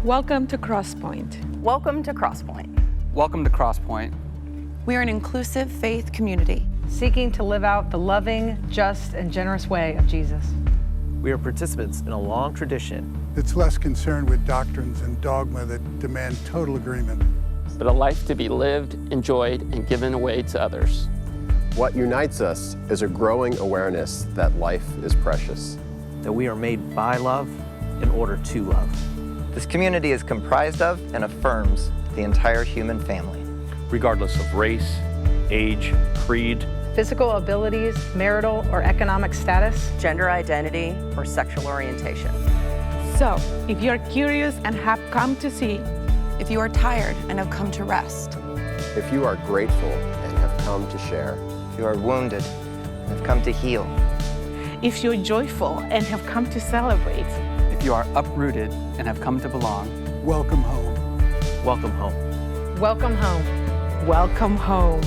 Welcome to Crosspointe. Welcome to Crosspointe. Welcome to Crosspointe. We are an inclusive faith community seeking to live out the loving, just, and generous way of Jesus. We are participants in a long tradition that's less concerned with doctrines and dogma that demand total agreement, but a life to be lived, enjoyed, and given away to others. What unites us is a growing awareness that life is precious. That we are made by love in order to love. This community is comprised of and affirms the entire human family. Regardless of race, age, creed, physical abilities, marital or economic status, gender identity, or sexual orientation. So, if you're curious and have come to see, if you are tired and have come to rest, if you are grateful and have come to share, if you are wounded and have come to heal, if you're joyful and have come to celebrate, if you are uprooted and have come to belong, welcome home. Welcome home. Welcome home. Welcome home.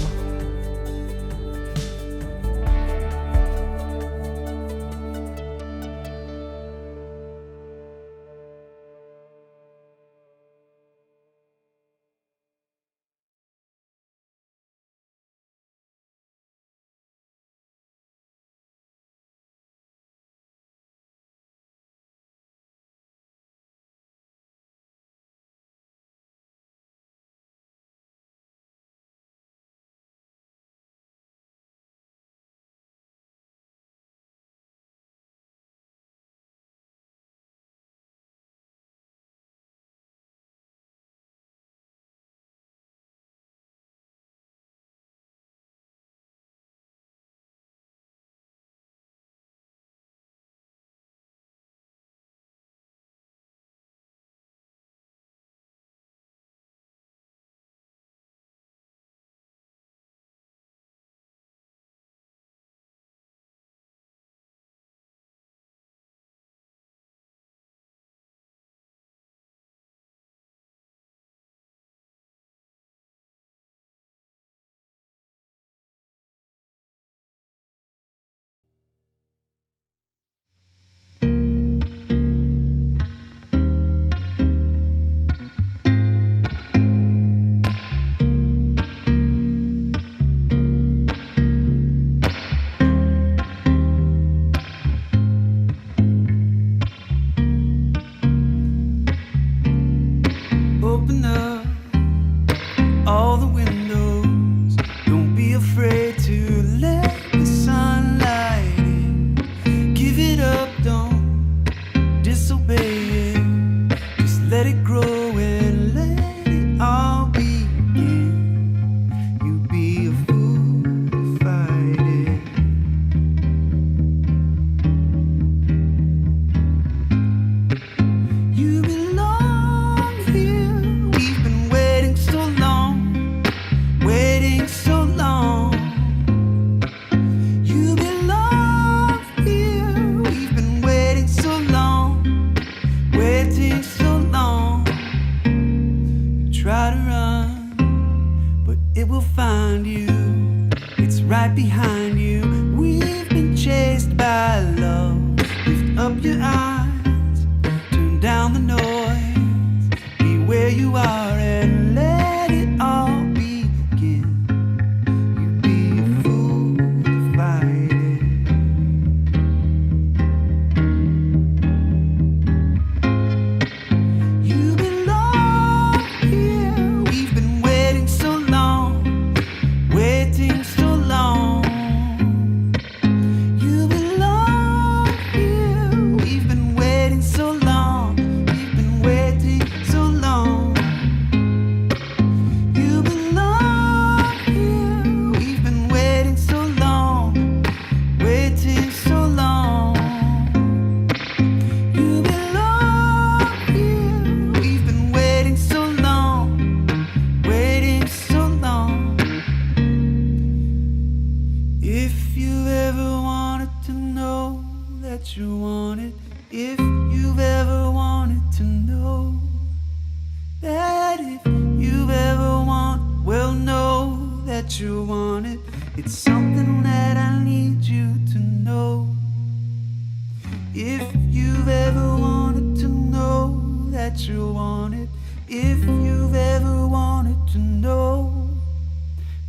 If you've ever wanted to know that that you want it. If you've ever wanted to know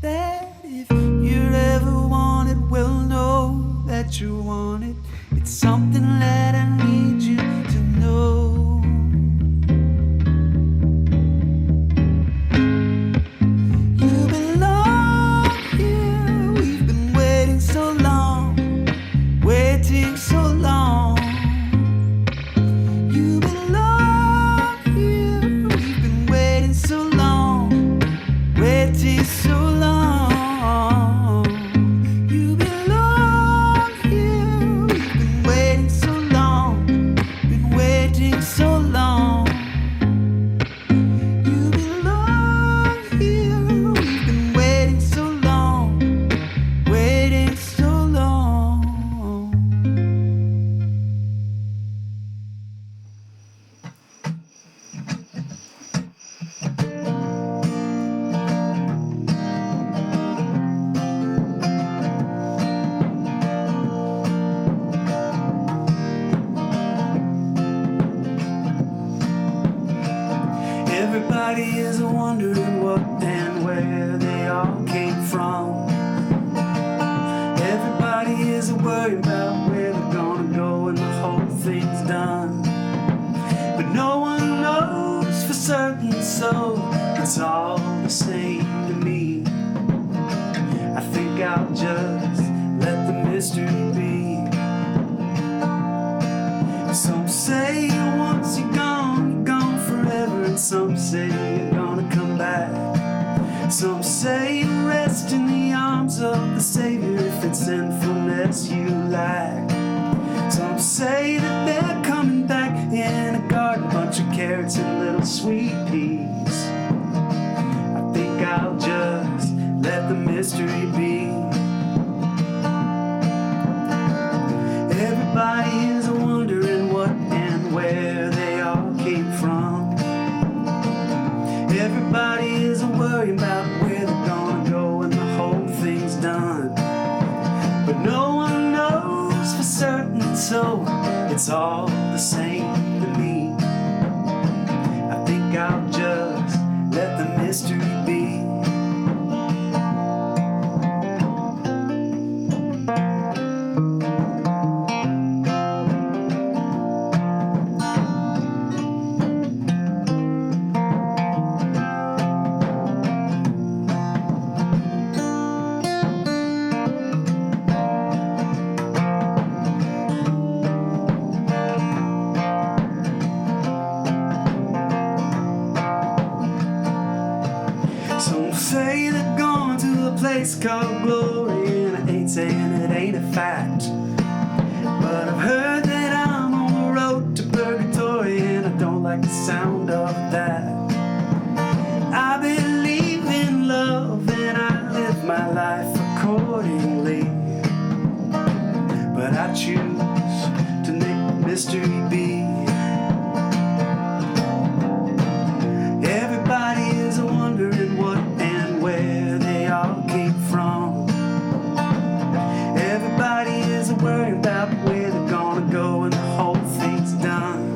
that, if you ever wanted, well, know that you want it. It's something that I need you to know. You belong here. We've been waiting so long, waiting so long. You belong here. We've been waiting so long, waiting so long. You belong here. We've been waiting so long, been waiting so long. You belong here. We've been waiting so long, waiting so long. Everybody is wondering what and where they all came from. Everybody is worried about where they're gonna go when the whole thing's done. But no one knows for certain, so it's all the same to me. I think I'll just let the mystery be. Some say once you're gone forever, and some say you're gonna come back. Some say rest in the arms of the Savior if it's sinfulness you lack. Some say that they're coming back in a garden, bunch of carrots and little sweet peas. I think I'll just let the mystery be. Everybody is wondering what and where they all came from. Everybody is worried about where they're gonna go when the whole thing's done. But no one knows for certain, so it's all the same to me. I think I'll just let the mystery be. Some say they're going to a place called glory, and I ain't saying it ain't a fact. But I've heard that I'm on the road to purgatory, and I don't like the sound of that. I believe in love, and I live my life accordingly. But I choose to make the mystery be. Everybody is wondering what and where they all came from. Everybody is worried about where they're gonna go when the whole thing's done.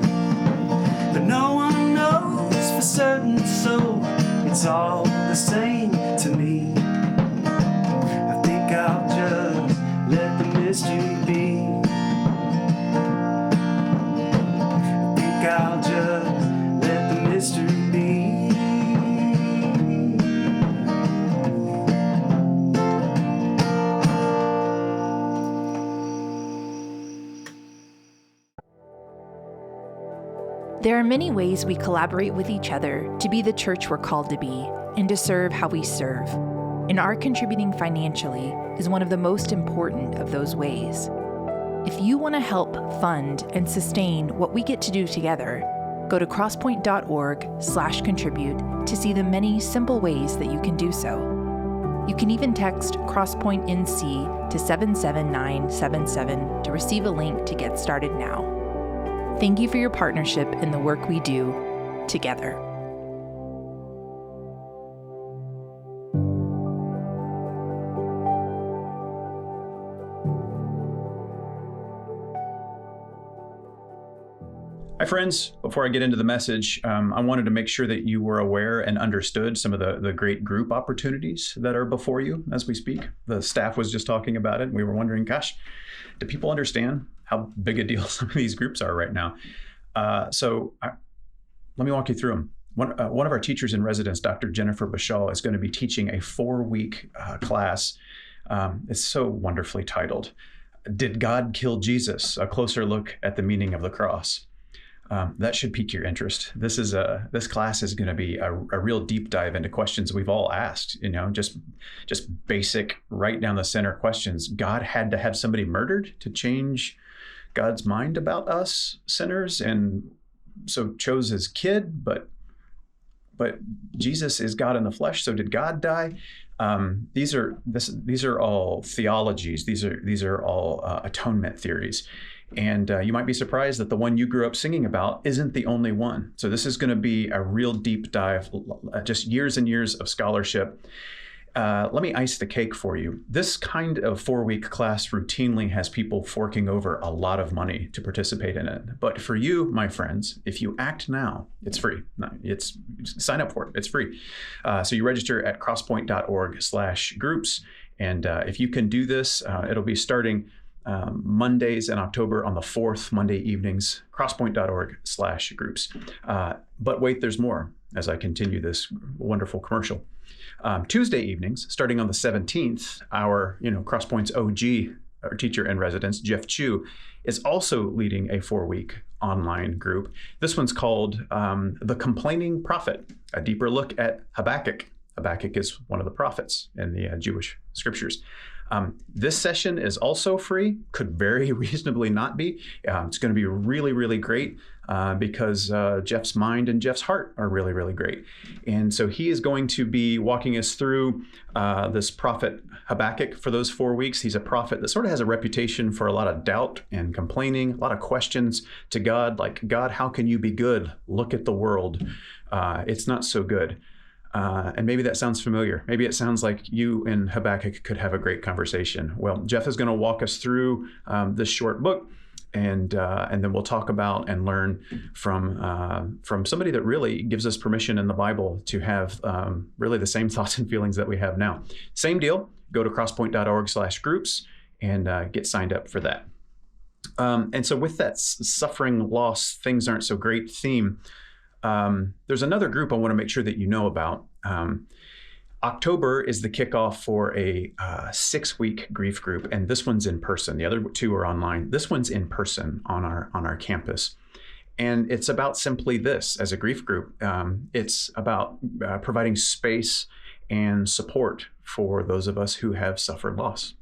But no one knows for certain, so it's all the same to me. I think I'll just let the mystery be. I think I'll just let the mystery be. There are many ways we collaborate with each other to be the church we're called to be and to serve how we serve. And our contributing financially is one of the most important of those ways. If you want to help fund and sustain what we get to do together, go to crosspoint.org/contribute to see the many simple ways that you can do so. You can even text crosspointenc to 77977 to receive a link to get started now. Thank you for your partnership in the work we do together. Hi, friends. Before I get into the message, I wanted to make sure that you were aware and understood some of the great group opportunities that are before you as we speak. The staff was just talking about it, and we were wondering, gosh, do people understand how big a deal some of these groups are right now? Let me walk you through them. One of our teachers in residence, Dr. Jennifer Bashal, is going to be teaching a 4-week class. It's so wonderfully titled, Did God Kill Jesus? A Closer Look at the Meaning of the Cross. That should pique your interest. This class is going to be a real deep dive into questions we've all asked, just basic, right down the center questions. God had to have somebody murdered to change God's mind about us sinners, and so chose his kid, but Jesus is God in the flesh. So did God die? These are all theologies. These are all atonement theories. And you might be surprised that the one you grew up singing about isn't the only one. So this is going to be a real deep dive, just years and years of scholarship. Let me ice the cake for you. This kind of 4-week class routinely has people forking over a lot of money to participate in it. But for you, my friends, if you act now, it's free. Sign up for it. It's free. So you register at crosspoint.org/groups. And if you can do this, it'll be starting Mondays in October on the 4th, Monday evenings, crosspoint.org/groups. But wait, there's more as I continue this wonderful commercial. Tuesday evenings, starting on the 17th, our Crosspoint's OG, our teacher in residence, Jeff Chu, is also leading a 4-week online group. This one's called The Complaining Prophet, a deeper look at Habakkuk. Habakkuk is one of the prophets in the Jewish scriptures. This session is also free, could very reasonably not be. It's going to be really, really great because Jeff's mind and Jeff's heart are really, really great. And so he is going to be walking us through this prophet Habakkuk for those 4 weeks. He's a prophet that sort of has a reputation for a lot of doubt and complaining, a lot of questions to God, like, God, how can you be good? Look at the world. It's not so good. And maybe that sounds familiar. Maybe it sounds like you and Habakkuk could have a great conversation. Well, Jeff is going to walk us through this short book, and then we'll talk about and learn from somebody that really gives us permission in the Bible to have really the same thoughts and feelings that we have now. Same deal. Go to crosspoint.org/groups and get signed up for that. And so with that suffering, loss, things aren't so great theme, there's another group I want to make sure that you know about. October is the kickoff for a 6-week grief group, and this one's in person. The other 2 are online. This one's in person on our campus. And it's about simply this as a grief group. It's about providing space and support for those of us who have suffered loss.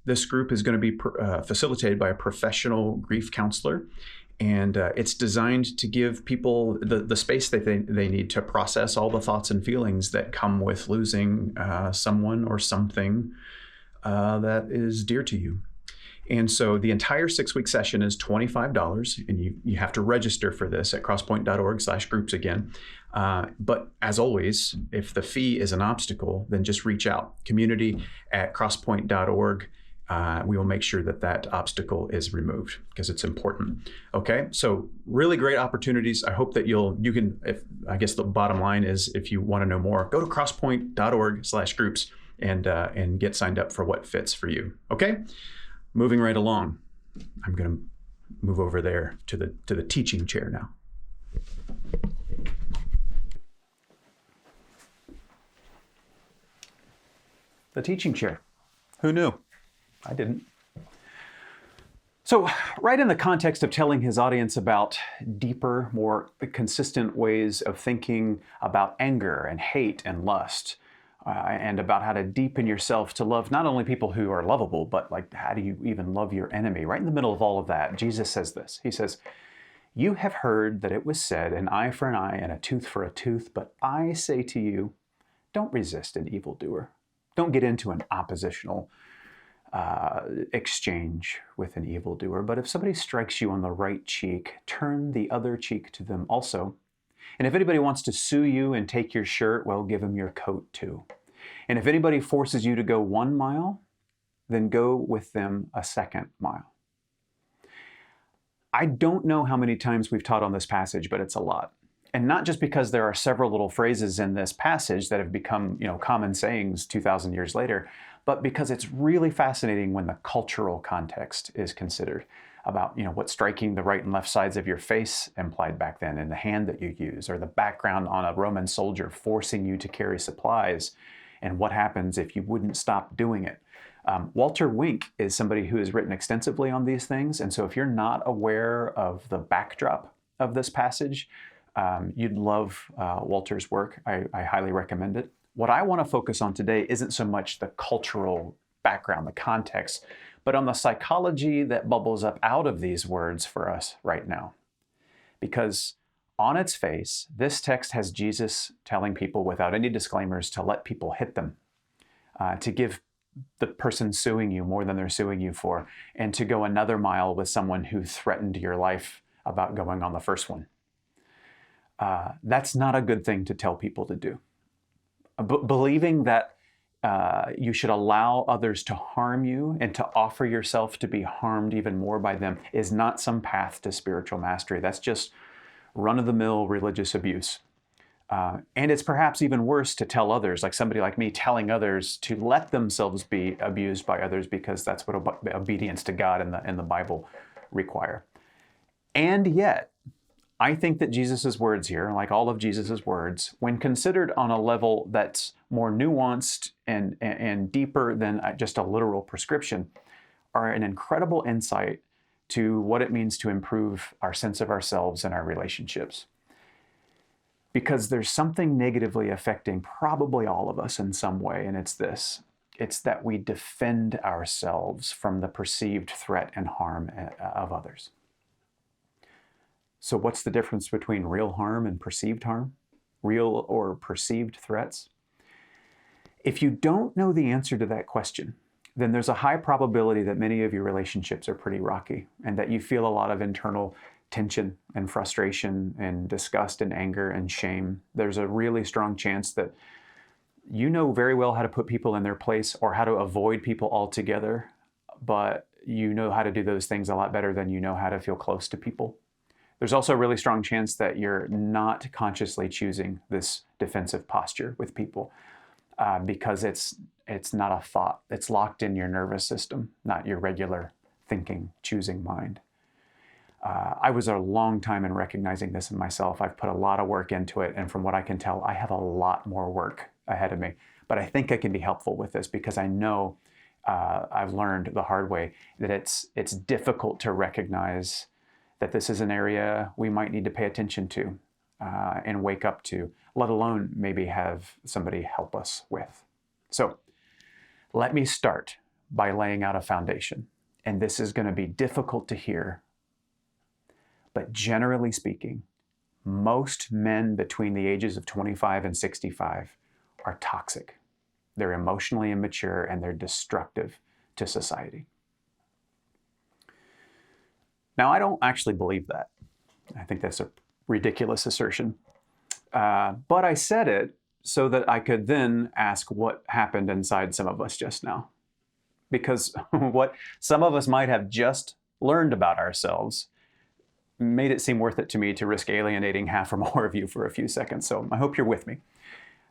This group is going to be facilitated by a professional grief counselor. And it's designed to give people the space that they need to process all the thoughts and feelings that come with losing someone or something that is dear to you. And so the entire 6-week session is $25, and you have to register for this at crosspoint.org/groups again. But as always, if the fee is an obstacle, then just reach out. community@crosspoint.org. We will make sure that obstacle is removed because it's important. Okay, so really great opportunities. I hope that you can. I guess the bottom line is, if you want to know more, go to crosspoint.org/groups and get signed up for what fits for you. Okay, moving right along. I'm going to move over there to the teaching chair now. The teaching chair. Who knew? I didn't. So, right in the context of telling his audience about deeper, more consistent ways of thinking about anger and hate and lust, and about how to deepen yourself to love not only people who are lovable, but like, how do you even love your enemy? Right in the middle of all of that, Jesus says this. He says, "You have heard that it was said, an eye for an eye and a tooth for a tooth, but I say to you, don't resist an evildoer. Don't get into an oppositional exchange with an evildoer. But if somebody strikes you on the right cheek, turn the other cheek to them also. And if anybody wants to sue you and take your shirt, well, give them your coat too. And if anybody forces you to go 1 mile, then go with them a 2nd mile." I don't know how many times we've taught on this passage, but it's a lot. And not just because there are several little phrases in this passage that have become, common sayings 2,000 years later, but because it's really fascinating when the cultural context is considered about, what striking the right and left sides of your face implied back then, and the hand that you use, or the background on a Roman soldier forcing you to carry supplies, and what happens if you wouldn't stop doing it. Walter Wink is somebody who has written extensively on these things, and so if you're not aware of the backdrop of this passage, you'd love Walter's work. I highly recommend it. What I want to focus on today isn't so much the cultural background, the context, but on the psychology that bubbles up out of these words for us right now. Because on its face, this text has Jesus telling people without any disclaimers to let people hit them, to give the person suing you more than they're suing you for, and to go another mile with someone who threatened your life about going on the first one. That's not a good thing to tell people to do. Believing that you should allow others to harm you and to offer yourself to be harmed even more by them is not some path to spiritual mastery. That's just run-of-the-mill religious abuse. And it's perhaps even worse to tell others, like somebody like me telling others to let themselves be abused by others, because that's what obedience to God and the Bible require. And yet, I think that Jesus' words here, like all of Jesus' words, when considered on a level that's more nuanced and deeper than just a literal prescription, are an incredible insight to what it means to improve our sense of ourselves and our relationships. Because there's something negatively affecting probably all of us in some way, and it's this. It's that we defend ourselves from the perceived threat and harm of others. So what's the difference between real harm and perceived harm? Real or perceived threats? If you don't know the answer to that question, then there's a high probability that many of your relationships are pretty rocky, and that you feel a lot of internal tension and frustration and disgust and anger and shame. There's a really strong chance that you know very well how to put people in their place or how to avoid people altogether, but you know how to do those things a lot better than you know how to feel close to people. There's also a really strong chance that you're not consciously choosing this defensive posture with people because it's not a thought. It's locked in your nervous system, not your regular thinking, choosing mind. I was a long time in recognizing this in myself. I've put a lot of work into it, and from what I can tell, I have a lot more work ahead of me. But I think I can be helpful with this because I know I've learned the hard way that it's difficult to recognize that this is an area we might need to pay attention to and wake up to, let alone maybe have somebody help us with. So let me start by laying out a foundation. And this is going to be difficult to hear, but generally speaking, most men between the ages of 25 and 65 are toxic. They're emotionally immature and they're destructive to society. Now, I don't actually believe that. I think that's a ridiculous assertion. But I said it so that I could then ask what happened inside some of us just now. Because what some of us might have just learned about ourselves made it seem worth it to me to risk alienating half or more of you for a few seconds. So I hope you're with me.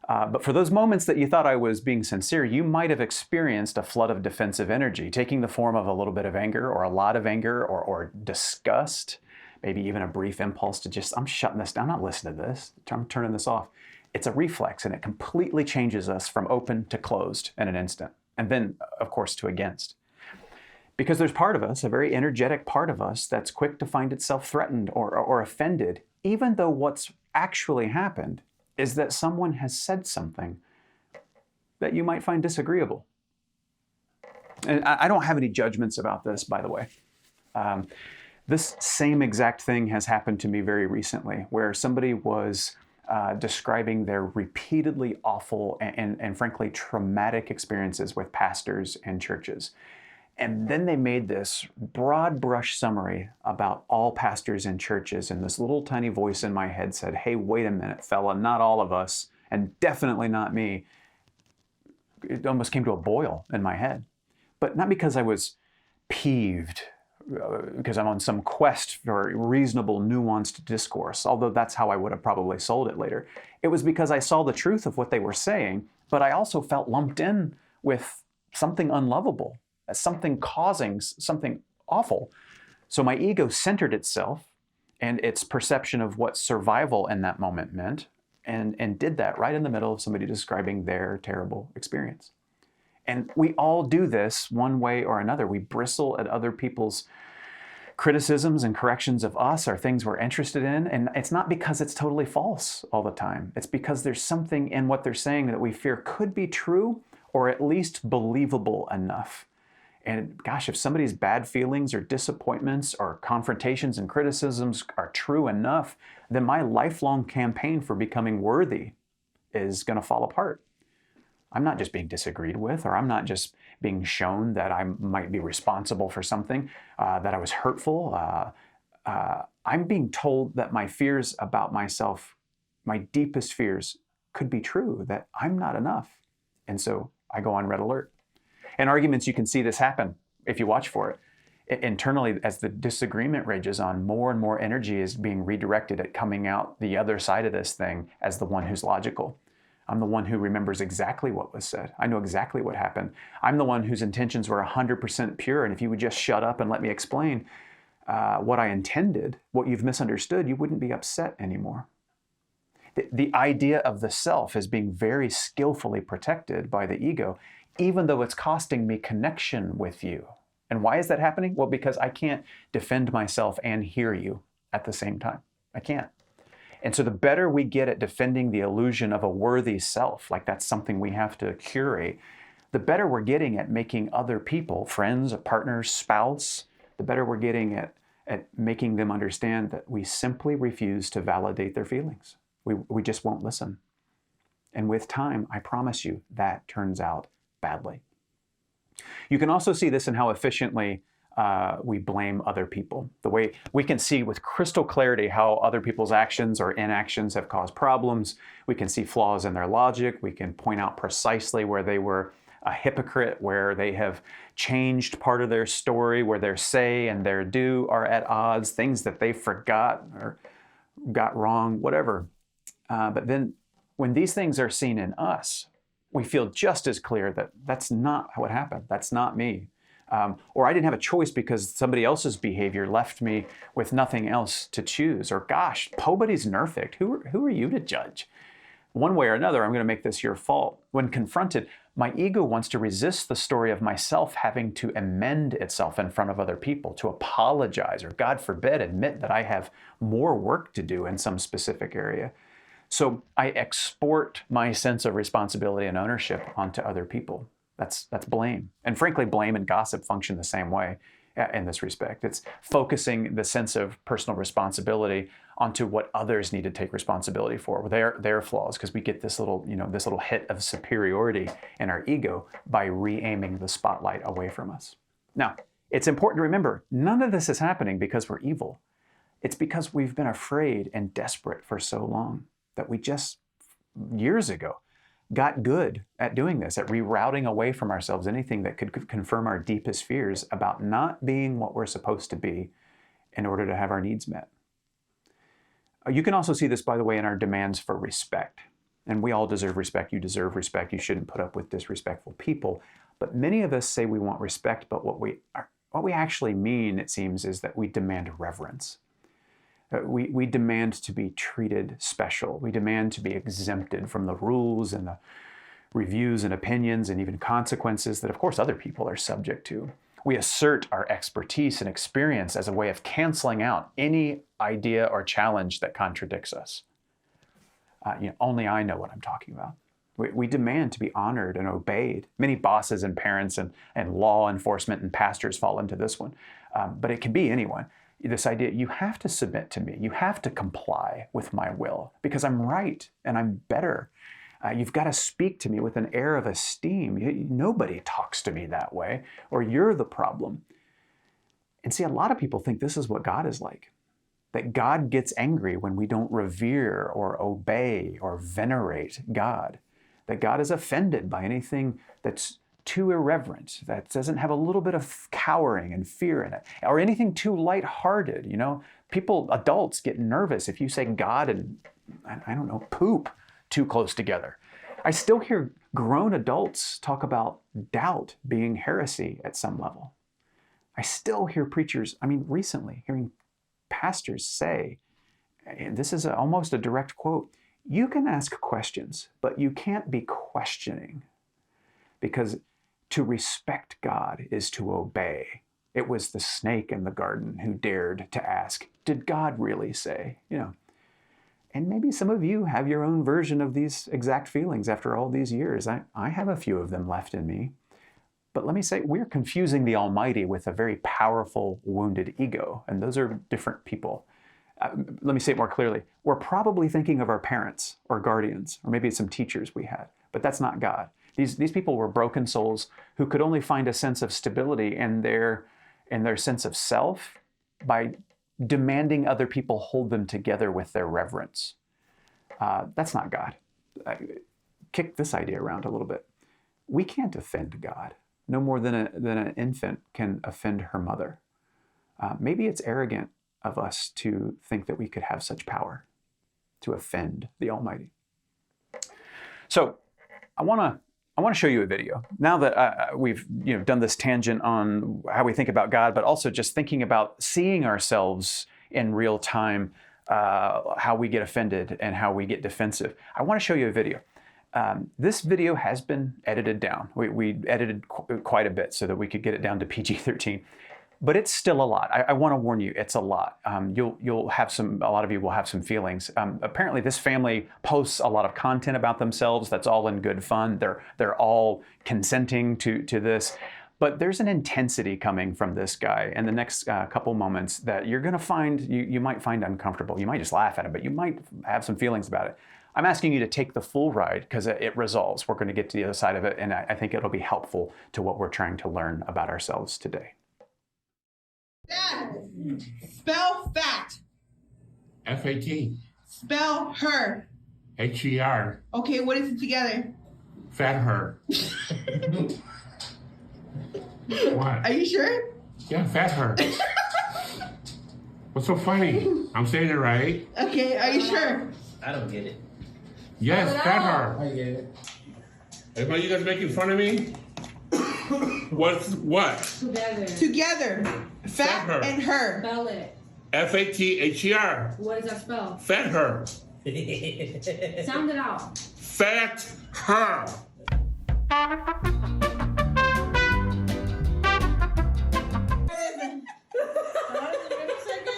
But for those moments that you thought I was being sincere, you might have experienced a flood of defensive energy, taking the form of a little bit of anger or a lot of anger or disgust, maybe even a brief impulse to just, I'm shutting this down, I'm not listening to this, I'm turning this off. It's a reflex, and it completely changes us from open to closed in an instant, and then, of course, to against. Because there's part of us, a very energetic part of us, that's quick to find itself threatened or offended, even though what's actually happened is that someone has said something that you might find disagreeable. And I don't have any judgments about this, by the way. This same exact thing has happened to me very recently, where somebody was describing their repeatedly awful and frankly traumatic experiences with pastors and churches. And then they made this broad brush summary about all pastors and churches, and this little tiny voice in my head said, hey, wait a minute, fella, not all of us, and definitely not me. It almost came to a boil in my head. But not because I was peeved because I'm on some quest for reasonable, nuanced discourse, although that's how I would have probably sold it later. It was because I saw the truth of what they were saying, but I also felt lumped in with something unlovable, as something causing something awful. So my ego centered itself and its perception of what survival in that moment meant, and did that right in the middle of somebody describing their terrible experience. And we all do this one way or another. We bristle at other people's criticisms and corrections of us or things we're interested in. And it's not because it's totally false all the time. It's because there's something in what they're saying that we fear could be true or at least believable enough. And gosh, if somebody's bad feelings or disappointments or confrontations and criticisms are true enough, then my lifelong campaign for becoming worthy is going to fall apart. I'm not just being disagreed with, or I'm not just being shown that I might be responsible for something, that I was hurtful. I'm being told that my fears about myself, my deepest fears, could be true, that I'm not enough. And so I go on red alert. In arguments, you can see this happen if you watch for it. Internally, as the disagreement rages on, more and more energy is being redirected at coming out the other side of this thing as the one who's logical. I'm the one who remembers exactly what was said. I know exactly what happened. I'm the one whose intentions were 100% pure, and if you would just shut up and let me explain what I intended, what you've misunderstood, you wouldn't be upset anymore. The idea of the self is being very skillfully protected by the ego, even though it's costing me connection with you. And why is that happening? Well, because I can't defend myself and hear you at the same time. I can't. And so the better we get at defending the illusion of a worthy self, like that's something we have to curate, the better we're getting at making other people, friends, partners, spouse, the better we're getting at making them understand that we simply refuse to validate their feelings. We just won't listen. And with time, I promise you, that turns out badly. You can also see this in how efficiently we blame other people. The way we can see with crystal clarity how other people's actions or inactions have caused problems. We can see flaws in their logic. We can point out precisely where they were a hypocrite, where they have changed part of their story, where their say and their do are at odds, things that they forgot or got wrong, whatever. But then when these things are seen in us, we feel just as clear that that's not what happened. That's not me. Or I didn't have a choice because somebody else's behavior left me with nothing else to choose. Or gosh, nobody's perfect. Who are you to judge? One way or another, I'm going to make this your fault. When confronted, my ego wants to resist the story of myself having to amend itself in front of other people, to apologize, or God forbid, admit that I have more work to do in some specific area. So I export my sense of responsibility and ownership onto other people. That's blame. And frankly, blame and gossip function the same way in this respect. It's focusing the sense of personal responsibility onto what others need to take responsibility for, their flaws, because we get this little hit of superiority in our ego by re-aiming the spotlight away from us. Now, it's important to remember, none of this is happening because we're evil. It's because we've been afraid and desperate for so long that we just, years ago, got good at doing this, at rerouting away from ourselves anything that could confirm our deepest fears about not being what we're supposed to be in order to have our needs met. You can also see this, by the way, in our demands for respect. And we all deserve respect. You deserve respect. You shouldn't put up with disrespectful people. But many of us say we want respect, but what we actually mean, it seems, is that we demand reverence. We demand to be treated special. We demand to be exempted from the rules and the reviews and opinions and even consequences that, of course, other people are subject to. We assert our expertise and experience as a way of canceling out any idea or challenge that contradicts us. Only I know what I'm talking about. We demand to be honored and obeyed. Many bosses and parents and law enforcement and pastors fall into this one, but it can be anyone. This idea, you have to submit to me. You have to comply with my will because I'm right and I'm better. You've got to speak to me with an air of esteem. Nobody talks to me that way, or you're the problem. And see, a lot of people think this is what God is like, that God gets angry when we don't revere or obey or venerate God, that God is offended by anything that's too irreverent, that doesn't have a little bit of cowering and fear in it, or anything too lighthearted. You know, adults get nervous if you say God and, I don't know, poop too close together. I still hear grown adults talk about doubt being heresy at some level. I still hear preachers, recently hearing pastors say, and this is almost a direct quote, you can ask questions, but you can't be questioning, because to respect God is to obey. It was the snake in the garden who dared to ask, did God really say? You know, and maybe some of you have your own version of these exact feelings after all these years. I have a few of them left in me. But let me say, we're confusing the Almighty with a very powerful, wounded ego, and those are different people. Let me say it more clearly. We're probably thinking of our parents or guardians, or maybe some teachers we had, but that's not God. These people were broken souls who could only find a sense of stability in their sense of self by demanding other people hold them together with their reverence. That's not God. Kick this idea around a little bit. We can't offend God, no more than an infant can offend her mother. Maybe it's arrogant of us to think that we could have such power to offend the Almighty. So I want to show you a video. Now that we've done this tangent on how we think about God, but also just thinking about seeing ourselves in real time, how we get offended and how we get defensive. I want to show you a video. This video has been edited down. We edited quite a bit so that we could get it down to PG-13. But it's still a lot. I want to warn you, it's a lot. You'll have a lot of you will have some feelings. Apparently this family posts a lot of content about themselves. That's all in good fun. They're all consenting to this. But there's an intensity coming from this guy in the next couple moments that you're going to find, you might find uncomfortable. You might just laugh at it, but you might have some feelings about it. I'm asking you to take the full ride because it resolves. We're going to get to the other side of it, and I think it'll be helpful to what we're trying to learn about ourselves today. Dad, spell fat. F-A-T. Spell her. H-E-R. Okay, what is it together? Fat her. What? Are you sure? Yeah, fat her. What's so funny? I'm saying it right. Okay, are you sure? I don't get it. Yes, fat her. I get it. Are you guys making fun of me? What? Together. Fat her. and her. Spell it. F-A-T-H-E-R. What does that spell? Fat her. Sound it out. Fat her.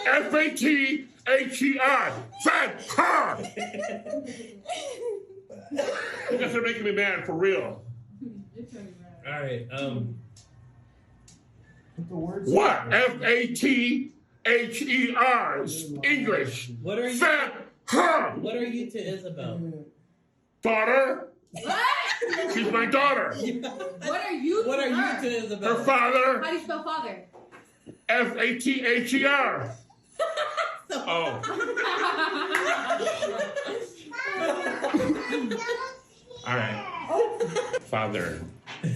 F-A-T-H-E-R. Fat her. You guys are making me mad for real. All right. What? F-A-T-H-E-R. English. What are you? Fat her. What are you to Isabel? Daughter. What? She's my daughter. What are you? What are you to Isabel? Her father. How do you spell father? F-A-T-H-E-R. Oh. All right. Father.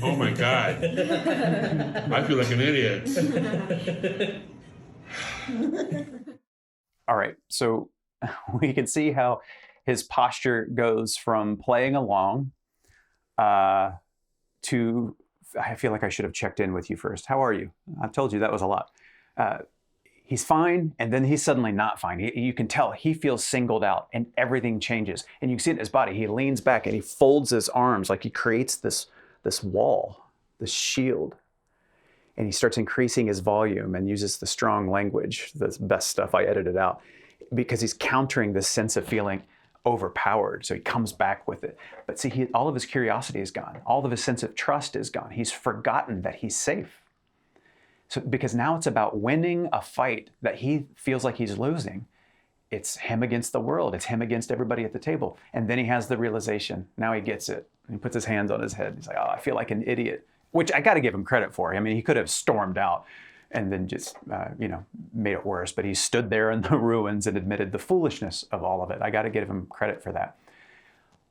Oh my God. I feel like an idiot. All right, so we can see how his posture goes from playing along to, I feel like I should have checked in with you first. How are you? I told you that was a lot. He's fine, and then he's suddenly not fine. You can tell he feels singled out, and everything changes. And you can see it in his body. He leans back and he folds his arms like he creates this wall, this shield. And he starts increasing his volume and uses the strong language, the best stuff I edited out, because he's countering this sense of feeling overpowered. So he comes back with it. But see, all of his curiosity is gone. All of his sense of trust is gone. He's forgotten that he's safe. So, because now it's about winning a fight that he feels like he's losing. It's him against the world. It's him against everybody at the table. And then he has the realization. Now he gets it. And he puts his hands on his head. He's like, oh, I feel like an idiot, which I got to give him credit for. I mean, he could have stormed out and then just, made it worse. But he stood there in the ruins and admitted the foolishness of all of it. I got to give him credit for that.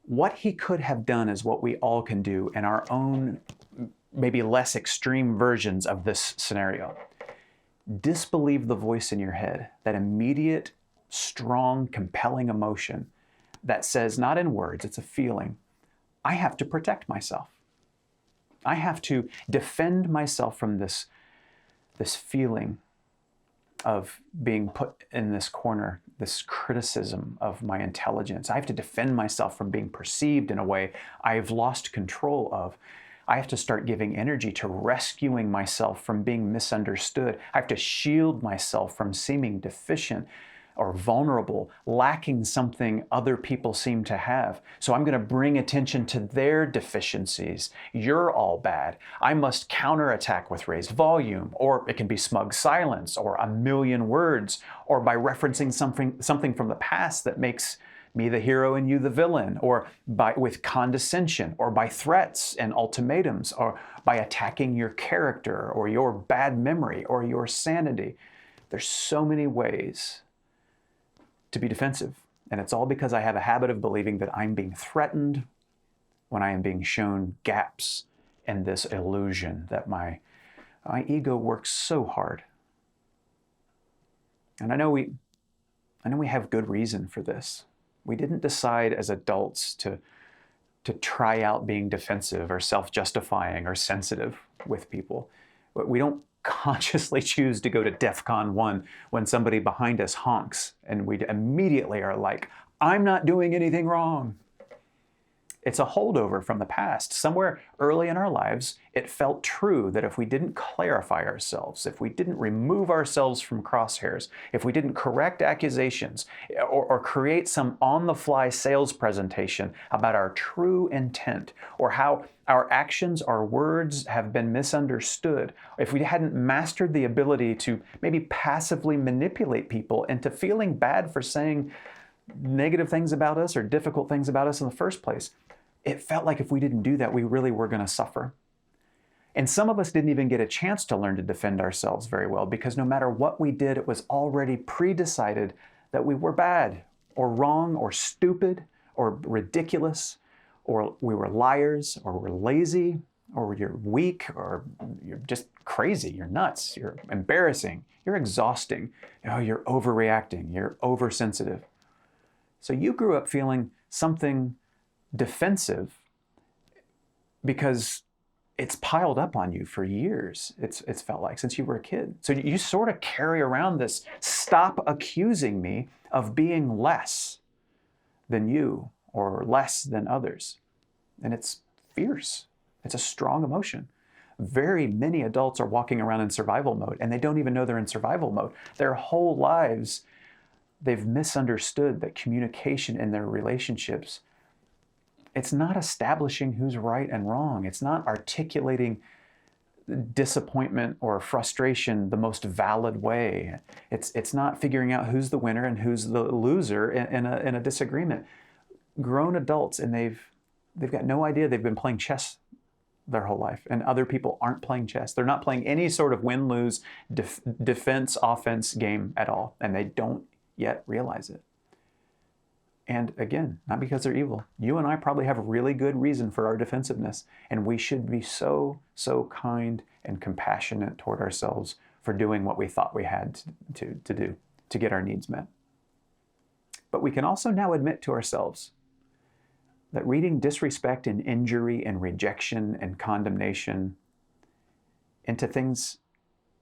What he could have done is what we all can do in our own maybe less extreme versions of this scenario. Disbelieve the voice in your head, that immediate, strong, compelling emotion that says, not in words, it's a feeling, I have to protect myself. I have to defend myself from this feeling of being put in this corner, this criticism of my intelligence. I have to defend myself from being perceived in a way I've lost control of. I have to start giving energy to rescuing myself from being misunderstood. I have to shield myself from seeming deficient or vulnerable, lacking something other people seem to have. So I'm going to bring attention to their deficiencies. You're all bad. I must counterattack with raised volume, or it can be smug silence, or a million words, or by referencing something from the past that makes me the hero and you the villain, or with condescension, or by threats and ultimatums, or by attacking your character, or your bad memory, or your sanity. There's so many ways to be defensive. And it's all because I have a habit of believing that I'm being threatened when I am being shown gaps in this illusion that my ego works so hard. And I know we have good reason for this. We didn't decide as adults to try out being defensive or self-justifying or sensitive with people. We don't consciously choose to go to DEFCON 1 when somebody behind us honks and we immediately are like, I'm not doing anything wrong. It's a holdover from the past. Somewhere early in our lives, it felt true that if we didn't clarify ourselves, if we didn't remove ourselves from crosshairs, if we didn't correct accusations or create some on-the-fly sales presentation about our true intent or how our actions, our words have been misunderstood, if we hadn't mastered the ability to maybe passively manipulate people into feeling bad for saying negative things about us or difficult things about us in the first place, it felt like if we didn't do that, we really were going to suffer. And some of us didn't even get a chance to learn to defend ourselves very well because no matter what we did, it was already pre-decided that we were bad or wrong or stupid or ridiculous, or we were liars, or we're lazy, or you're weak, or you're just crazy, you're nuts, you're embarrassing, you're exhausting, you're overreacting, you're oversensitive. So you grew up feeling something defensive because it's piled up on you for years, it's felt like, since you were a kid. So you sort of carry around this, stop accusing me of being less than you or less than others. And it's fierce. It's a strong emotion. Very many adults are walking around in survival mode and they don't even know they're in survival mode. Their whole lives, they've misunderstood that communication in their relationships, it's not establishing who's right and wrong. It's not articulating disappointment or frustration the most valid way. It's not figuring out who's the winner and who's the loser in a disagreement. Grown adults, and they've got no idea they've been playing chess their whole life, and other people aren't playing chess. They're not playing any sort of win-lose defense offense game at all, and they don't yet realize it. And again, not because they're evil. You and I probably have a really good reason for our defensiveness, and we should be so kind and compassionate toward ourselves for doing what we thought we had to do to get our needs met. But we can also now admit to ourselves that reading disrespect and injury and rejection and condemnation into things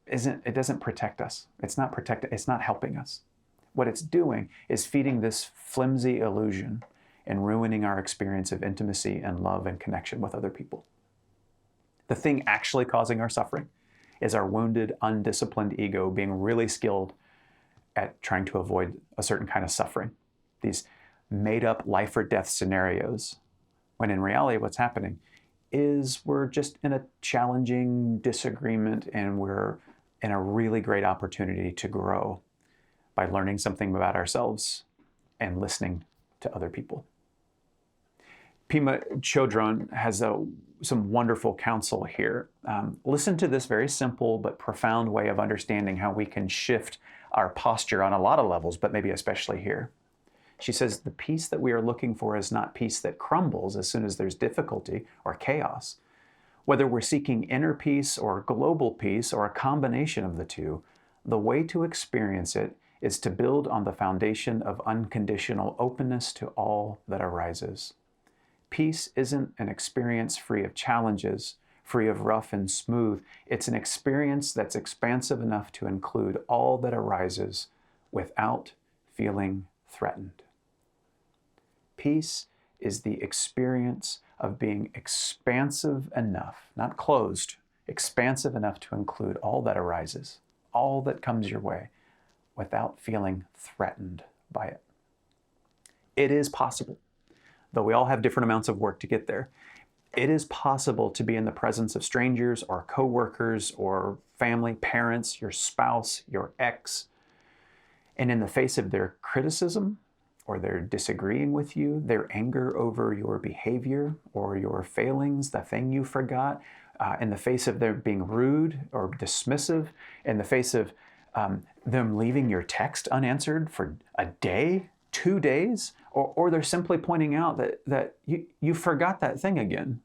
it doesn't protect us. It's not helping us. What it's doing is feeding this flimsy illusion and ruining our experience of intimacy and love and connection with other people. The thing actually causing our suffering is our wounded, undisciplined ego being really skilled at trying to avoid a certain kind of suffering. These made-up life or death scenarios, when in reality what's happening is we're just in a challenging disagreement and we're in a really great opportunity to grow by learning something about ourselves and listening to other people. Pema Chodron has some wonderful counsel here. Listen to this very simple but profound way of understanding how we can shift our posture on a lot of levels, but maybe especially here. She says, the peace that we are looking for is not peace that crumbles as soon as there's difficulty or chaos. Whether we're seeking inner peace or global peace or a combination of the two, the way to experience it is to build on the foundation of unconditional openness to all that arises. Peace isn't an experience free of challenges, free of rough and smooth. It's an experience that's expansive enough to include all that arises without feeling threatened. Peace is the experience of being expansive enough, not closed, expansive enough to include all that arises, all that comes your way, without feeling threatened by it. It is possible, though we all have different amounts of work to get there. It is possible to be in the presence of strangers or coworkers or family, parents, your spouse, your ex, and in the face of their criticism or their disagreeing with you, their anger over your behavior or your failings, the thing you forgot, in the face of their being rude or dismissive, in the face of them leaving your text unanswered for a day, 2 days, or they're simply pointing out that you forgot that thing again.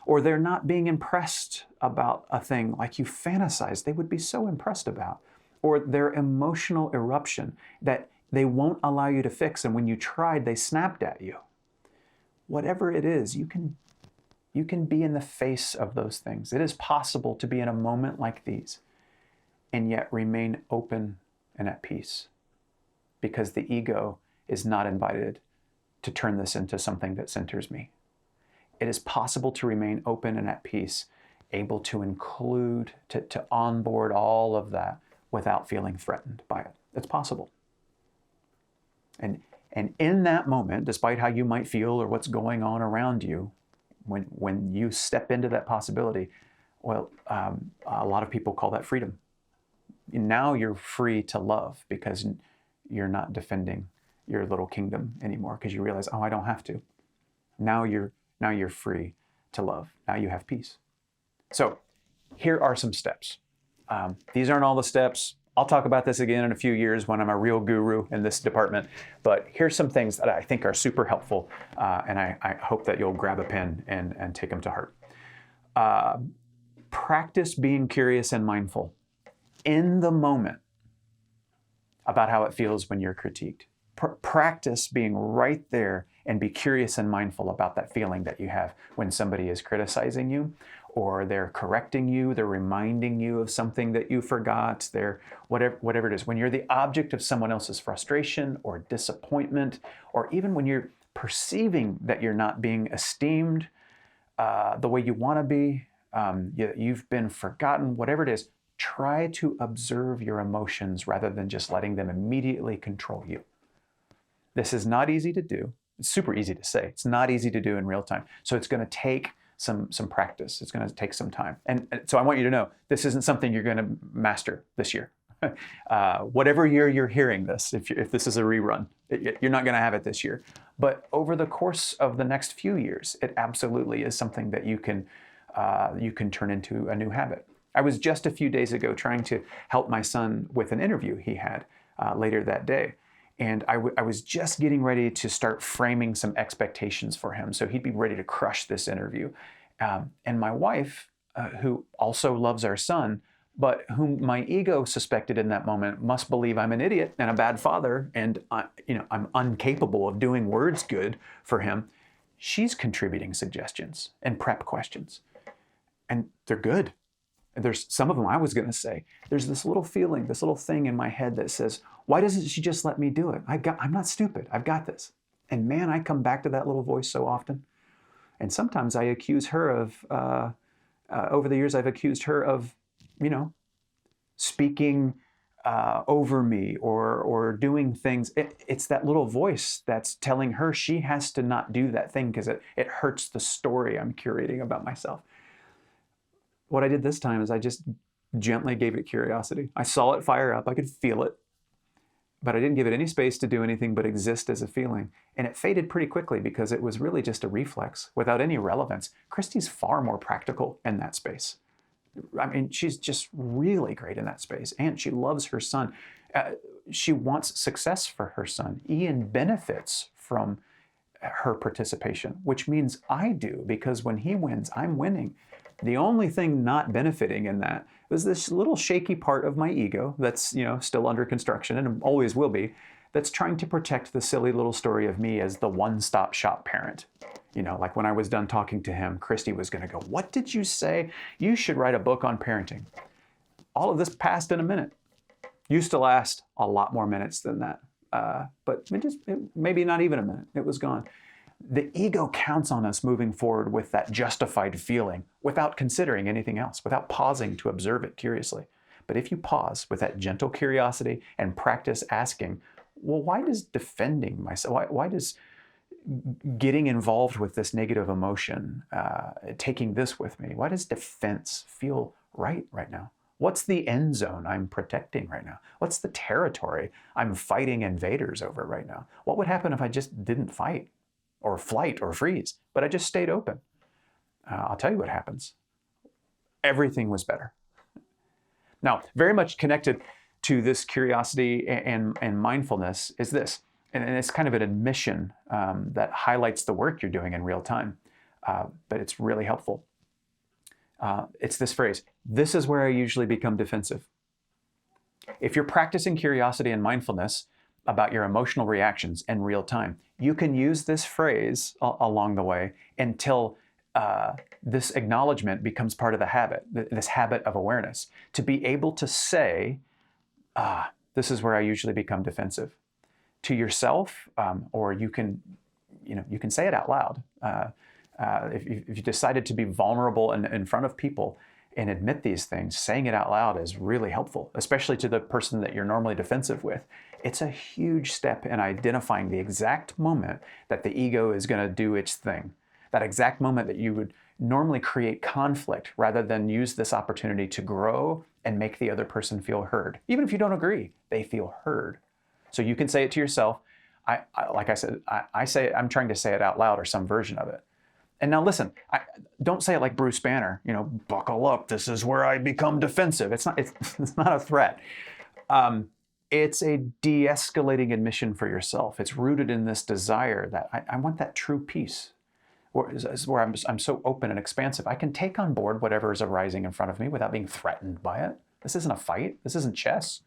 Or they're not being impressed about a thing like you fantasized they would be so impressed about. Or their emotional eruption that they won't allow you to fix, and when you tried, they snapped at you. Whatever it is, you can be in the face of those things. It is possible to be in a moment like these and yet remain open and at peace, because the ego is not invited to turn this into something that centers me. It is possible to remain open and at peace, able to include, to onboard all of that without feeling threatened by it. It's possible. And in that moment, despite how you might feel or what's going on around you, when you step into that possibility, well, a lot of people call that freedom. Now you're free to love because you're not defending your little kingdom anymore, because you realize, oh, I don't have to. Now you're free to love. Now you have peace. So here are some steps. These aren't all the steps. I'll talk about this again in a few years when I'm a real guru in this department. But here's some things that I think are super helpful, and I hope that you'll grab a pen and take them to heart. Practice being curious and mindful in the moment about how it feels when you're critiqued. Practice being right there and be curious and mindful about that feeling that you have when somebody is criticizing you, or they're correcting you, they're reminding you of something that you forgot, they're whatever it is. When you're the object of someone else's frustration or disappointment, or even when you're perceiving that you're not being esteemed the way you want to be, you've been forgotten, whatever it is, try to observe your emotions rather than just letting them immediately control you. This is not easy to do. It's super easy to say. It's not easy to do in real time. So it's going to take some practice. It's going to take some time. And so I want you to know, this isn't something you're going to master this year. Whatever year you're hearing this, if this is a rerun, you're not going to have it this year. But over the course of the next few years, it absolutely is something that you can turn into a new habit. I was just a few days ago trying to help my son with an interview he had later that day. And I was just getting ready to start framing some expectations for him, so he'd be ready to crush this interview. And my wife, who also loves our son, but whom my ego suspected in that moment must believe I'm an idiot and a bad father, and I'm incapable of doing words good for him, she's contributing suggestions and prep questions. And they're good. There's some of them I was going to say. There's this little feeling, this little thing in my head that says, why doesn't she just let me do it? I'm not stupid. I've got this. And man, I come back to that little voice so often. And sometimes I accuse her of, over the years, I've accused her of, speaking over me or doing things. It's that little voice that's telling her she has to not do that thing because it hurts the story I'm curating about myself. What I did this time is I just gently gave it curiosity. I saw it fire up. I could feel it. But I didn't give it any space to do anything but exist as a feeling. And it faded pretty quickly because it was really just a reflex without any relevance. Christy's far more practical in that space. I mean, she's just really great in that space. And she loves her son. She wants success for her son. Ian benefits from her participation, which means I do, because when he wins, I'm winning. The only thing not benefiting in that is this little shaky part of my ego that's, still under construction and always will be, that's trying to protect the silly little story of me as the one-stop shop parent. Like when I was done talking to him, Christy was going to go, "What did you say? You should write a book on parenting." All of this passed in a minute. Used to last a lot more minutes than that. But maybe not even a minute. It was gone. The ego counts on us moving forward with that justified feeling without considering anything else, without pausing to observe it curiously. But if you pause with that gentle curiosity and practice asking, well, why does defending myself, why does getting involved with this negative emotion, taking this with me, why does defense feel right now? What's the end zone I'm protecting right now? What's the territory I'm fighting invaders over right now? What would happen if I just didn't fight or flight or freeze, but I just stayed open? I'll tell you what happens. Everything was better. Now, very much connected to this curiosity and mindfulness is this, and it's kind of an admission that highlights the work you're doing in real time, but it's really helpful. It's this phrase: "This is where I usually become defensive." If you're practicing curiosity and mindfulness about your emotional reactions in real time, you can use this phrase along the way until this acknowledgement becomes part of the habit, this habit of awareness, to be able to say, "This is where I usually become defensive," to yourself, or you can say it out loud. If you decided to be vulnerable in front of people and admit these things, saying it out loud is really helpful, especially to the person that you're normally defensive with. It's a huge step in identifying the exact moment that the ego is going to do its thing, that exact moment that you would normally create conflict rather than use this opportunity to grow and make the other person feel heard. Even if you don't agree, they feel heard. So you can say it to yourself. Like I said, I'm trying to say it out loud or some version of it. And now listen, don't say it like Bruce Banner, buckle up, this is where I become defensive. It's not a threat. It's a de-escalating admission for yourself. It's rooted in this desire that I want that true peace, where I'm so open and expansive. I can take on board whatever is arising in front of me without being threatened by it. This isn't a fight. This isn't chess.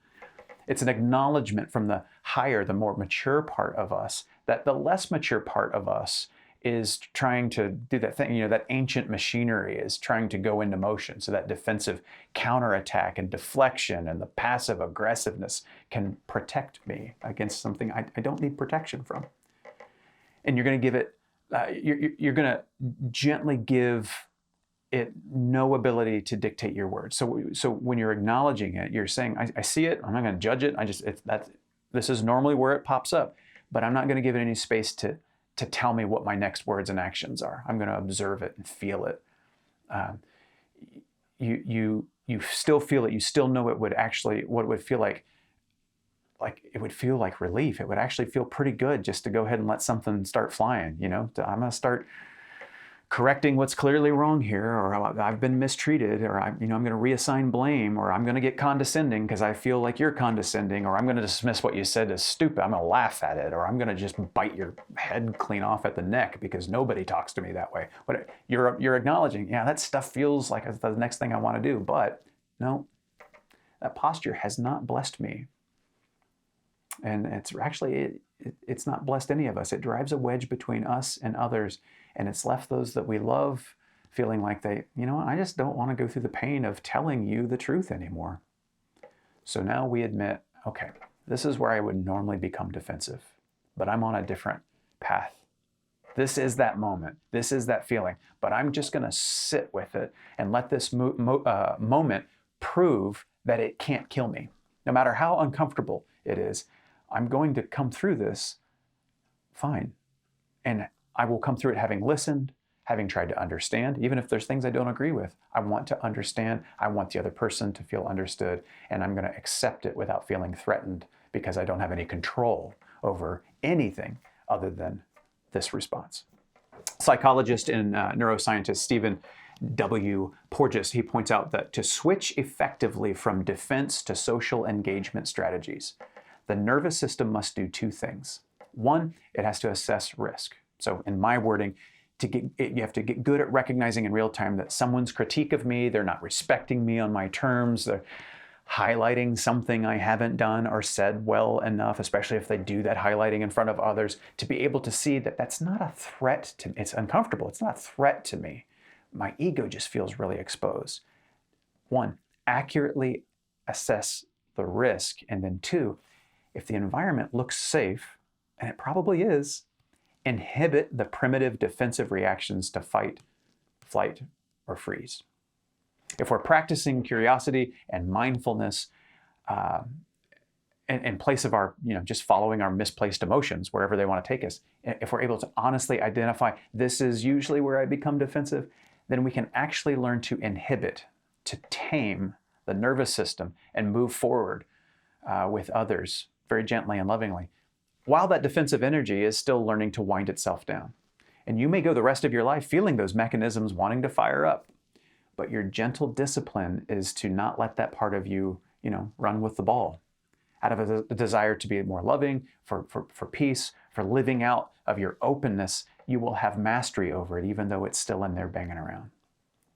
It's an acknowledgement from the higher, the more mature part of us, that the less mature part of us is trying to do that thing, that ancient machinery is trying to go into motion. So that defensive counterattack and deflection and the passive aggressiveness can protect me against something I don't need protection from. And you're going to give it, you're going to gently give it no ability to dictate your words. So when you're acknowledging it, you're saying, I see it, I'm not going to judge it. This is normally where it pops up, but I'm not going to give it any space to tell me what my next words and actions are. I'm going to observe it and feel it. You still feel it. You still know it would actually, what it would feel like it would feel like relief. It would actually feel pretty good just to go ahead and let something start flying. I'm going to start correcting what's clearly wrong here, or I've been mistreated, or I'm going to reassign blame, or I'm going to get condescending because I feel like you're condescending, or I'm going to dismiss what you said as stupid. I'm going to laugh at it, or I'm going to just bite your head clean off at the neck because nobody talks to me that way. But you're acknowledging, yeah, that stuff feels like the next thing I want to do, but no, that posture has not blessed me. And it's not blessed any of us. It drives a wedge between us and others. And it's left those that we love feeling like I just don't want to go through the pain of telling you the truth anymore. So now we admit, okay, this is where I would normally become defensive, but I'm on a different path. This is that moment. This is that feeling. But I'm just going to sit with it and let this moment prove that it can't kill me. No matter how uncomfortable it is, I'm going to come through this fine. And I will come through it having listened, having tried to understand. Even if there's things I don't agree with, I want to understand. I want the other person to feel understood. And I'm going to accept it without feeling threatened because I don't have any control over anything other than this response. Psychologist and neuroscientist Stephen W. Porges, he points out that to switch effectively from defense to social engagement strategies, the nervous system must do two things. One, it has to assess risk. So in my wording, you have to get good at recognizing in real time that someone's critique of me, they're not respecting me on my terms, they're highlighting something I haven't done or said well enough, especially if they do that highlighting in front of others, to be able to see that that's not a threat to me. It's uncomfortable. It's not a threat to me. My ego just feels really exposed. 1, accurately assess the risk. And then 2, if the environment looks safe, and it probably is, inhibit the primitive defensive reactions to fight, flight, or freeze. If we're practicing curiosity and mindfulness in place of our, just following our misplaced emotions wherever they want to take us, if we're able to honestly identify this is usually where I become defensive, then we can actually learn to inhibit, to tame the nervous system and move forward with others very gently and lovingly, while that defensive energy is still learning to wind itself down. And you may go the rest of your life feeling those mechanisms wanting to fire up, but your gentle discipline is to not let that part of you, run with the ball. Out of a desire to be more loving, for peace, for living out of your openness, you will have mastery over it, even though it's still in there banging around.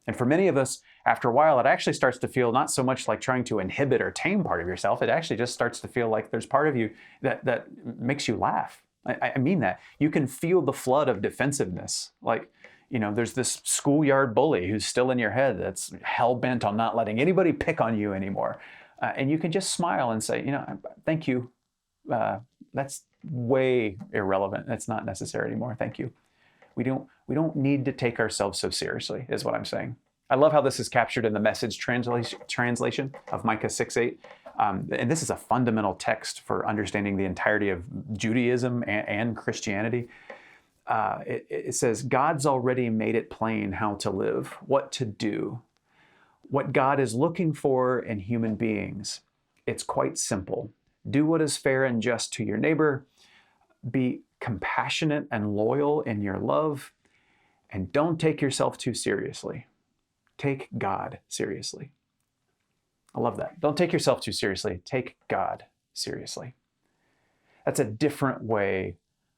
And for many of us, after a while, it actually starts to feel not so much like trying to inhibit or tame part of yourself. It actually just starts to feel like there's part of you that makes you laugh. I mean that. You can feel the flood of defensiveness. Like, there's this schoolyard bully who's still in your head that's hell-bent on not letting anybody pick on you anymore. And you can just smile and say, thank you. That's way irrelevant. That's not necessary anymore. Thank you. We don't need to take ourselves so seriously, is what I'm saying. I love how this is captured in the Message translation of Micah 6:8. And this is a fundamental text for understanding the entirety of Judaism and Christianity. It says, God's already made it plain how to live, what to do, what God is looking for in human beings. It's quite simple. Do what is fair and just to your neighbor. Be compassionate and loyal in your love. And don't take yourself too seriously. Take God seriously. I love that. Don't take yourself too seriously. Take God seriously. That's a different way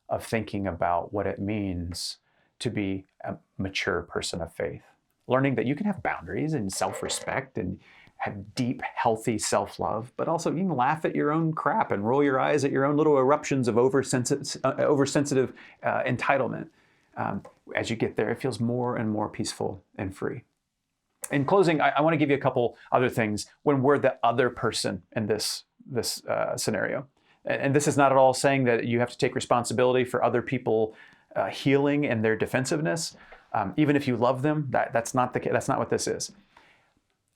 of thinking about what it means to be a mature person of faith. Learning that you can have boundaries and self-respect and have deep, healthy self-love, but also you can laugh at your own crap and roll your eyes at your own little eruptions of oversensitive entitlement. As you get there, it feels more and more peaceful and free. In closing, I want to give you a couple other things when we're the other person in this scenario. And this is not at all saying that you have to take responsibility for other people healing and their defensiveness. Even if you love them, that's not what this is.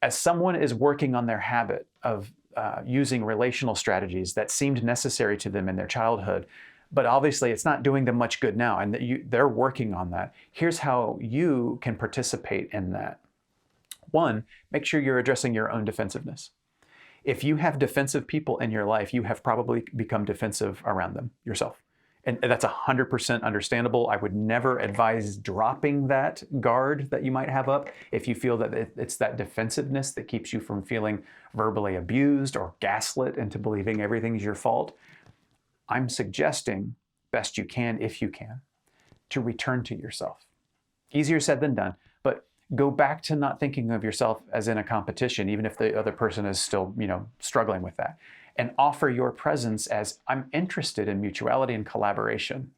As someone is working on their habit of using relational strategies that seemed necessary to them in their childhood, but obviously it's not doing them much good now, and they're working on that. Here's how you can participate in that. 1, make sure you're addressing your own defensiveness. If you have defensive people in your life, you have probably become defensive around them yourself. And that's 100% understandable. I would never advise dropping that guard that you might have up if you feel that it's that defensiveness that keeps you from feeling verbally abused or gaslit into believing everything's your fault. I'm suggesting, best you can, if you can, to return to yourself. Easier said than done, but go back to not thinking of yourself as in a competition, even if the other person is still, struggling with that. And offer your presence as, I'm interested in mutuality and collaboration.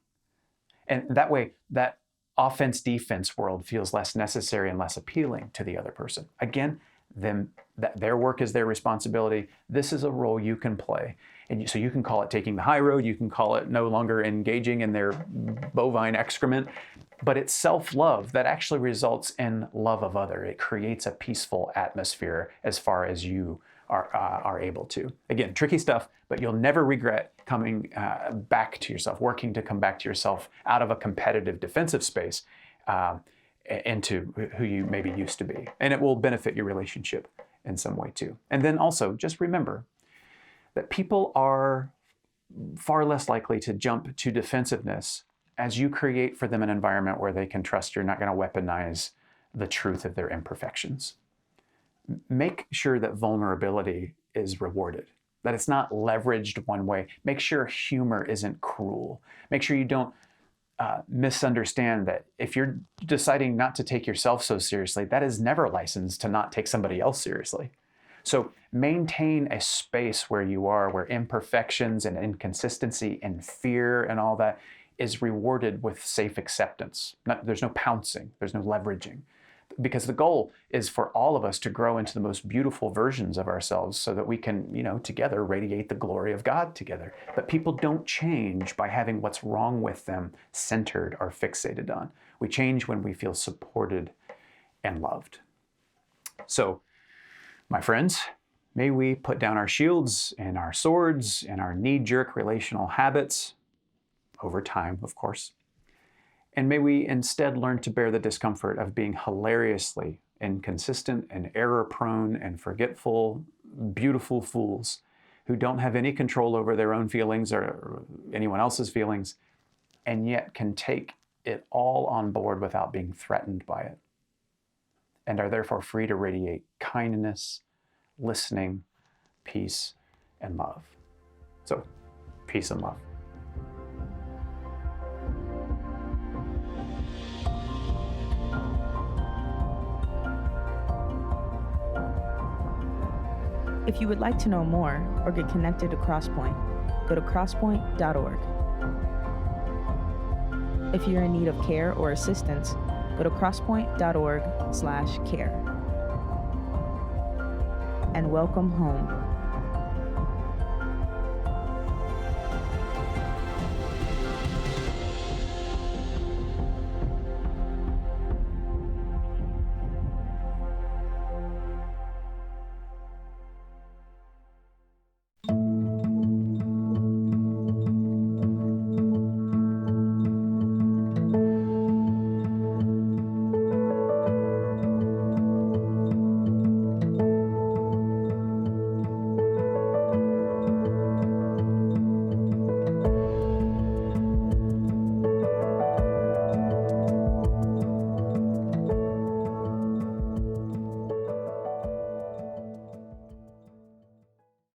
And that way, that offense-defense world feels less necessary and less appealing to the other person. Again, their work is their responsibility. This is a role you can play. And so you can call it taking the high road. You can call it no longer engaging in their bovine excrement. But it's self-love that actually results in love of other. It creates a peaceful atmosphere as far as you are able to. Again, tricky stuff, but you'll never regret coming back to yourself, working to come back to yourself out of a competitive defensive space into who you maybe used to be. And it will benefit your relationship in some way too. And then also just remember that people are far less likely to jump to defensiveness as you create for them an environment where they can trust you're not going to weaponize the truth of their imperfections. Make sure that vulnerability is rewarded, that it's not leveraged one way. Make sure humor isn't cruel. Make sure you don't misunderstand that if you're deciding not to take yourself so seriously, that is never a license to not take somebody else seriously. So maintain a space where you are, where imperfections and inconsistency and fear and all that is rewarded with safe acceptance. There's no pouncing, there's no leveraging. Because the goal is for all of us to grow into the most beautiful versions of ourselves so that we can, together radiate the glory of God together. But people don't change by having what's wrong with them centered or fixated on. We change when we feel supported and loved. So, my friends, may we put down our shields and our swords and our knee-jerk relational habits, over time, of course. And may we instead learn to bear the discomfort of being hilariously inconsistent and error-prone and forgetful, beautiful fools who don't have any control over their own feelings or anyone else's feelings, and yet can take it all on board without being threatened by it, and are therefore free to radiate kindness, listening, peace, and love. So, peace and love. If you would like to know more or get connected to Crosspointe, go to crosspointenc.org. If you're in need of care or assistance, go to crosspointe.org/care. And welcome home.